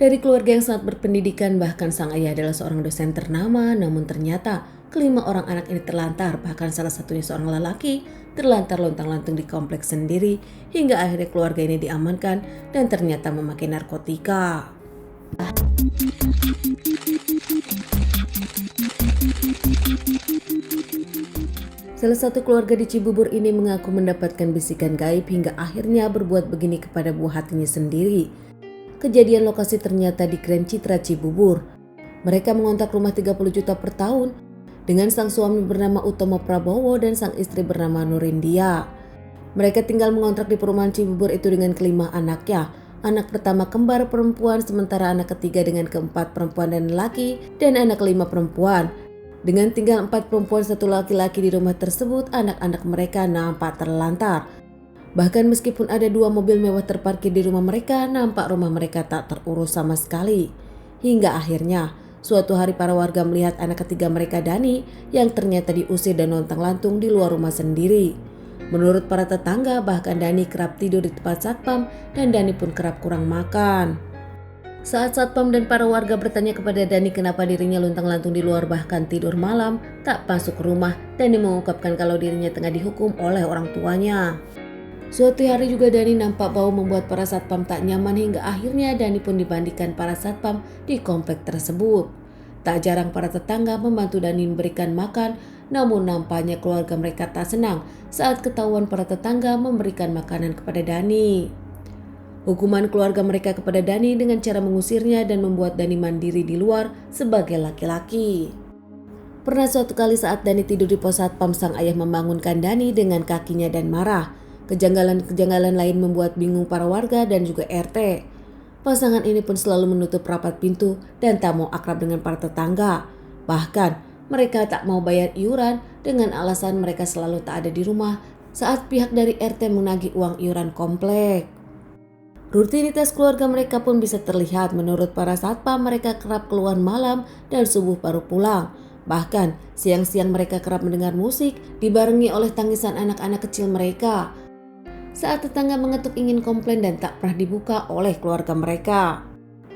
Dari keluarga yang sangat berpendidikan, bahkan sang ayah adalah seorang dosen ternama, namun ternyata kelima orang anak ini terlantar, bahkan salah satunya seorang lelaki terlantar lontang-lantung di kompleks sendiri, hingga akhirnya keluarga ini diamankan dan ternyata memakai narkotika. Salah satu keluarga di Cibubur ini mengaku mendapatkan bisikan gaib hingga akhirnya berbuat begini kepada buah hatinya sendiri. Kejadian lokasi ternyata di Grand Citra Cibubur. Mereka mengontrak rumah 30 juta per tahun dengan sang suami bernama Utomo Prabowo dan sang istri bernama Nurindia. Mereka tinggal mengontrak di perumahan Cibubur itu dengan kelima anaknya. Anak pertama kembar perempuan, sementara anak ketiga dengan keempat perempuan dan laki, dan anak kelima perempuan. Dengan tinggal 4 perempuan 1 laki-laki di rumah tersebut, anak-anak mereka nampak terlantar. Bahkan meskipun ada 2 mobil mewah terparkir di rumah mereka, nampak rumah mereka tak terurus sama sekali. Hingga akhirnya, suatu hari para warga melihat anak ketiga mereka, Dani, yang ternyata diusir dan lontang-lantung di luar rumah sendiri. Menurut para tetangga, bahkan Dani kerap tidur di tempat satpam dan Dani pun kerap kurang makan. Saat satpam dan para warga bertanya kepada Dani kenapa dirinya lontang-lantung di luar bahkan tidur malam, tak masuk rumah, Dani mengungkapkan kalau dirinya tengah dihukum oleh orang tuanya. Suatu hari juga Dani nampak bau membuat para satpam tak nyaman hingga akhirnya Dani pun dibandingkan para satpam di komplek tersebut. Tak jarang para tetangga membantu Dani memberikan makan, namun nampaknya keluarga mereka tak senang saat ketahuan para tetangga memberikan makanan kepada Dani. Hukuman keluarga mereka kepada Dani dengan cara mengusirnya dan membuat Dani mandiri di luar sebagai laki-laki. Pernah suatu kali saat Dani tidur di pos satpam, sang ayah membangunkan Dani dengan kakinya dan marah. Kejanggalan-kejanggalan lain membuat bingung para warga dan juga RT. Pasangan ini pun selalu menutup rapat pintu dan tak mau akrab dengan para tetangga. Bahkan mereka tak mau bayar iuran dengan alasan mereka selalu tak ada di rumah saat pihak dari RT menagih uang iuran komplek. Rutinitas keluarga mereka pun bisa terlihat. Menurut para satpam, mereka kerap keluar malam dan subuh baru pulang. Bahkan siang-siang mereka kerap mendengar musik dibarengi oleh tangisan anak-anak kecil mereka. Saat tetangga mengetuk ingin komplain dan tak pernah dibuka oleh keluarga mereka.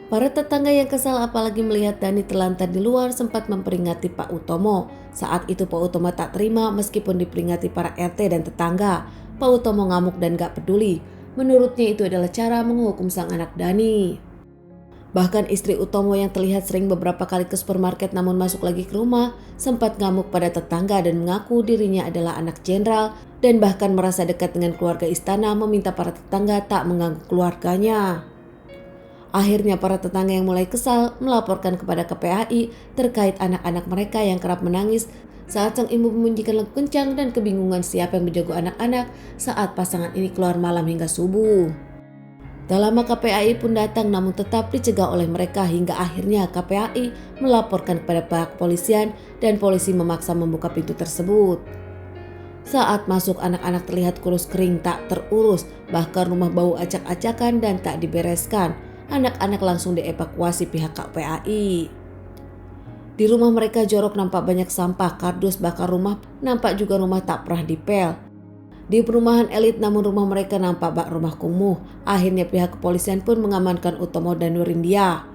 Para tetangga yang kesal apalagi melihat Dani terlantar di luar sempat memperingati Pak Utomo. Saat itu Pak Utomo tak terima meskipun diperingati para RT dan tetangga. Pak Utomo ngamuk dan gak peduli. Menurutnya itu adalah cara menghukum sang anak Dani. Bahkan istri Utomo yang terlihat sering beberapa kali ke supermarket namun masuk lagi ke rumah sempat ngamuk pada tetangga dan mengaku dirinya adalah anak jenderal dan bahkan merasa dekat dengan keluarga istana, meminta para tetangga tak mengganggu keluarganya. Akhirnya para tetangga yang mulai kesal melaporkan kepada KPAI terkait anak-anak mereka yang kerap menangis saat sang ibu membunyikan lagu kencang dan kebingungan siapa yang menjaga anak-anak saat pasangan ini keluar malam hingga subuh. Tak lama KPAI pun datang namun tetap dicegah oleh mereka hingga akhirnya KPAI melaporkan kepada pihak kepolisian dan polisi memaksa membuka pintu tersebut. Saat masuk anak-anak terlihat kurus kering tak terurus, bahkan rumah bau acak-acakan dan tak dibereskan. Anak-anak langsung dievakuasi pihak KPAI. Di rumah mereka jorok nampak banyak sampah, kardus, bahkan nampak juga rumah tak pernah dipel. Di perumahan elit namun rumah mereka nampak bak rumah kumuh. Akhirnya pihak kepolisian pun mengamankan Utomo dan Nurindia.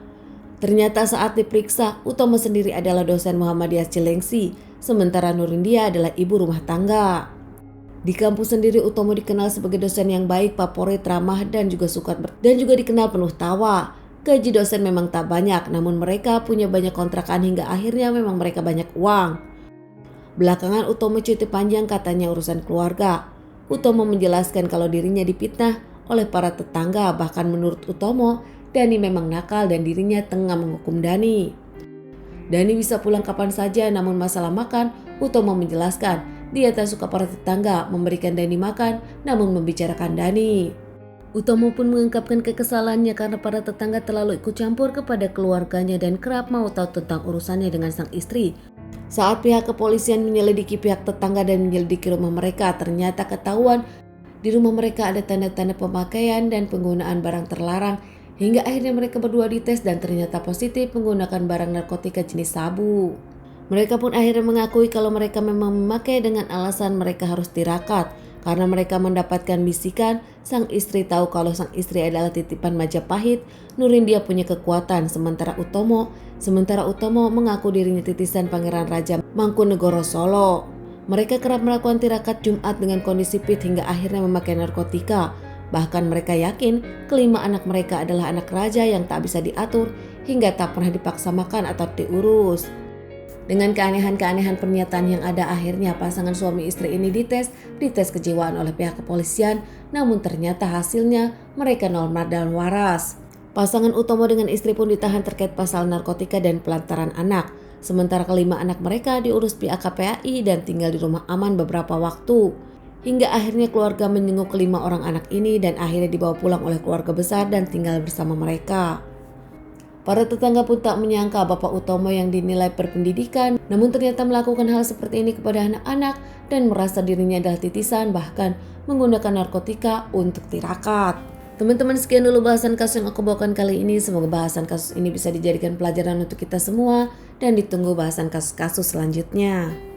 Ternyata saat diperiksa, Utomo sendiri adalah dosen Muhammadiyah Cilengsi, sementara Nurindia adalah ibu rumah tangga. Di kampus sendiri Utomo dikenal sebagai dosen yang baik, favorit, ramah dan juga dikenal penuh tawa. Gaji dosen memang tak banyak, namun mereka punya banyak kontrakan hingga akhirnya memang mereka banyak uang. Belakangan Utomo cuti panjang katanya urusan keluarga. Utomo menjelaskan kalau dirinya dipitnah oleh para tetangga, bahkan menurut Utomo, Dani memang nakal dan dirinya tengah menghukum Dani. Dani bisa pulang kapan saja, namun masalah makan, Utomo menjelaskan dia tak suka para tetangga memberikan Dani makan namun membicarakan Dani. Utomo pun mengungkapkan kekesalannya karena para tetangga terlalu ikut campur kepada keluarganya dan kerap mau tahu tentang urusannya dengan sang istri. Saat pihak kepolisian menyelidiki pihak tetangga dan menyelidiki rumah mereka, ternyata ketahuan di rumah mereka ada tanda-tanda pemakaian dan penggunaan barang terlarang hingga akhirnya mereka berdua dites dan ternyata positif menggunakan barang narkotika jenis sabu. Mereka pun akhirnya mengakui kalau mereka memang memakai dengan alasan mereka harus tirakat. Karena mereka mendapatkan bisikan, sang istri tahu kalau sang istri adalah titipan Majapahit, Nurindia punya kekuatan sementara Utomo mengaku dirinya titisan Pangeran Raja Mangkunegoro Solo. Mereka kerap melakukan tirakat Jumat dengan kondisi fit hingga akhirnya memakai narkotika. Bahkan mereka yakin kelima anak mereka adalah anak raja yang tak bisa diatur hingga tak pernah dipaksa makan atau diurus. Dengan keanehan-keanehan pernyataan yang ada, akhirnya pasangan suami istri ini dites kejiwaan oleh pihak kepolisian, namun ternyata hasilnya mereka normal dan waras. Pasangan Utomo dengan istri pun ditahan terkait pasal narkotika dan pelantaran anak. Sementara kelima anak mereka diurus pihak KPAI dan tinggal di rumah aman beberapa waktu. Hingga akhirnya keluarga menjenguk kelima orang anak ini dan akhirnya dibawa pulang oleh keluarga besar dan tinggal bersama mereka. Para tetangga pun tak menyangka Bapak Utomo yang dinilai berpendidikan, namun ternyata melakukan hal seperti ini kepada anak-anak dan merasa dirinya adalah titisan, bahkan menggunakan narkotika untuk tirakat. Teman-teman, sekian dulu bahasan kasus yang aku bawakan kali ini. Semoga bahasan kasus ini bisa dijadikan pelajaran untuk kita semua dan ditunggu bahasan kasus-kasus selanjutnya.